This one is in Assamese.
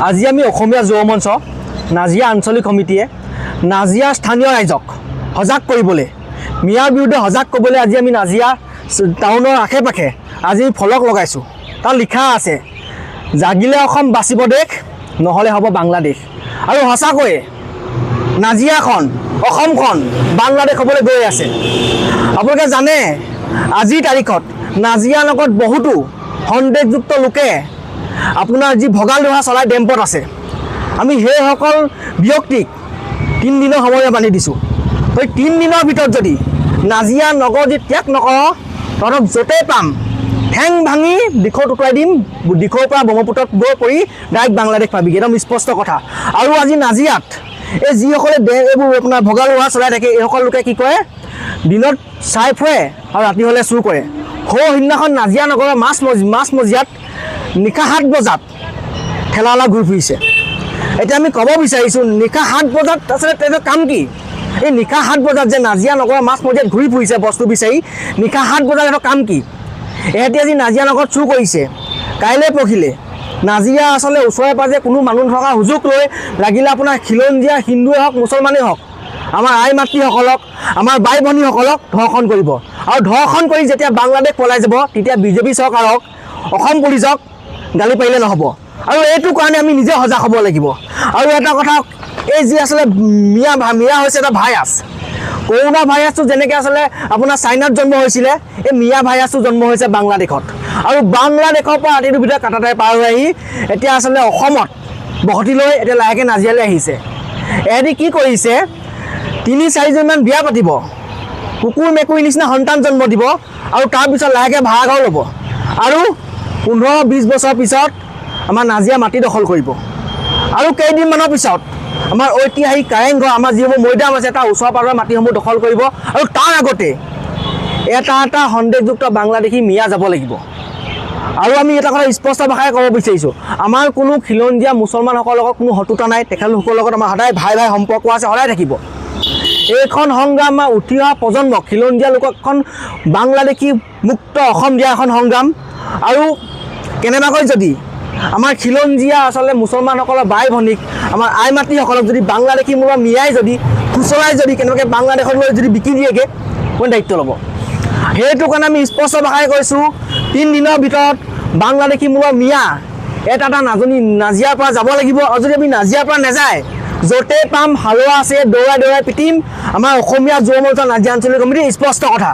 আজি আমি অসমীয়া যুৱ মঞ্চ নাজিয়া আঞ্চলিক সমিতিয়ে নাজিয়া স্থানীয় ৰাইজক সজাগ কৰিবলৈ মিয়াৰ বিৰুদ্ধে সজাগ কৰিবলৈ আজি আমি নাজিয়া টাউনৰ আশে পাশে আজি ফলক লগাইছোঁ। তাত লিখা আছে জাগিলে অসম বাচিব দেশ নহ'লে হ'ব বাংলাদেশ। আৰু সঁচাকৈয়ে নাজিয়াখন অসমখন বাংলাদেশ হ'বলৈ গৈ আছে। আপোনালোকে জানে আজিৰ তাৰিখত নাজিয়া নগৰত বহুতো সন্দেহযুক্ত লোকে আপোনাৰ যি ভগাল ধৰা চলাই ডেম্পত আছে। আমি সেইসকল ব্যক্তিক 3 দিনৰ সময় বান্ধি দিছোঁ। তো 3 দিনৰ ভিতৰত যদি নাজিয়া নগৰ যদি ত্যাগ নকৰ তহঁতক য'তেই পাম ঠেং ভাঙি দিশত উটুৱাই দিম, দিশৰ পৰা ব্ৰহ্মপুত্ৰত গৈ পৰি ডাইৰেক্ট বাংলাদেশ পাবিগৈ। একদম স্পষ্ট কথা। আৰু আজি নাজিয়াত এই যিসকলে এইবোৰ আপোনাৰ ভগাল ধৰা চলাই থাকে এইসকল লোকে কি কৰে দিনত চাই ফুৰে আৰু ৰাতি হ'লে চুৰ কৰে। সিদিনাখন নাজিয়া নগৰৰ মাছমজিয়াত নিশা 7 বজাত ঠেলাৱালা ঘূৰি ফুৰিছে। এতিয়া আমি ক'ব বিচাৰিছোঁ নিশা 7 বজাত আচলতে তেখেতৰ কাম কি? এই নিশা 7 বজাত যে নাজিয়া নগৰৰ মাছমজিয়াত ঘূৰি ফুৰিছে বস্তু বিচাৰি, নিশা 7 বজাত সিহঁতৰ কাম কি? এহেঁতি আজি নাজিয়া নগৰত চুৰ কৰিছে। কাইলৈ পৰহিলে নাজিয়া আচলতে ওচৰে পাজৰে কোনো মানুহ নথকাৰ সুযোগ লৈ লাগিলে আপোনাৰ খিলঞ্জীয়া হিন্দুৱে হওক মুছলমানেই হওক আমাৰ আই মাতৃসকলক আমাৰ বাই ভনীসকলক ধৰ্ষণ কৰিব। আৰু ধৰ্ষণ কৰি যেতিয়া বাংলাদেশ পলাই যাব তেতিয়া বিজেপি চৰকাৰক অসম পুলিচক গালি পাৰিলে নহ'ব। আৰু এইটো কাৰণে আমি নিজে সজাগ হ'ব লাগিব। আৰু এটা কথা, এই যি আচলতে মিয়া হৈছে এটা ভাইৰাছ। কৰোণা ভাইৰাছটো যেনেকৈ আচলতে আপোনাৰ চাইনাত জন্ম হৈছিলে, এই মিয়া ভাইৰাছটো জন্ম হৈছে বাংলাদেশত। আৰু বাংলাদেশৰ পৰা ৰাতিটোৰ ভিতৰত কাটাতাই পাৰ হৈ আহি এতিয়া আচলতে অসমত বসতি লৈ এতিয়া লাহেকৈ নাজিয়ালৈ আহিছে। এহেঁতি কি কৰিছে 3-4জনমান বিয়া পাতিব, কুকুৰ মেকুৰীৰ নিচিনা সন্তান জন্ম দিব আৰু তাৰপিছত লাহেকৈ ভাড়া ঘৰ ল'ব আৰু 15-20 বছৰ পিছত আমাৰ নাজিয়া মাটি দখল কৰিব। আৰু কেইদিনমানৰ পিছত আমাৰ ঐতিহাসিক কাৰেংঘৰ আমাৰ যিবোৰ মৈদাম আছে তাৰ ওচৰ পাজৰৰ মাটিসমূহ দখল কৰিব। আৰু তাৰ আগতে এটা সন্দেহযুক্ত বাংলাদেশী মিয়া যাব লাগিব। আৰু আমি এটা কথা স্পষ্ট ভাষাৰে ক'ব বিচাৰিছোঁ, আমাৰ কোনো খিলঞ্জীয়া মুছলমানসকলৰ লগত কোনো শত্ৰুতা নাই। তেখেতলোকৰ লগত আমাৰ সদায় ভাই সম্পৰ্ক আছে, সদায় থাকিব। এইখন সংগ্ৰাম আমাৰ উঠি অহা প্ৰজন্মক খিলঞ্জীয়া লোকক এখন বাংলাদেশী মুক্ত অসম দিয়া এখন সংগ্ৰাম। আৰু কেনেবাকৈ যদি আমাৰ খিলঞ্জীয়া আচলতে মুছলমানসকলৰ বাই ভনীক আমাৰ আই মাতৃসকলক যদি বাংলাদেশী মূলৰ মিয়াই যদি খুচৰাই যদি কেনেবাকৈ বাংলাদেশত গৈ যদি বিকি দিয়েগৈ কোন দায়িত্ব ল'ব? সেইটো কাৰণে আমি স্পষ্ট ভাষাৰে কৈছোঁ 3 দিনৰ ভিতৰত বাংলাদেশী মূলৰ মিয়া এটা নাজিয়াৰ পৰা যাব লাগিব। আৰু যদি আমি নাজিয়াৰ পৰা নাযায় য'তেই পাম হালোৱা আছে দৌৰাই পিটিম। আমাৰ অসমীয়া যুৱ মঞ্চ নাজিয়া আঞ্চলিক কমিটি স্পষ্ট কথা।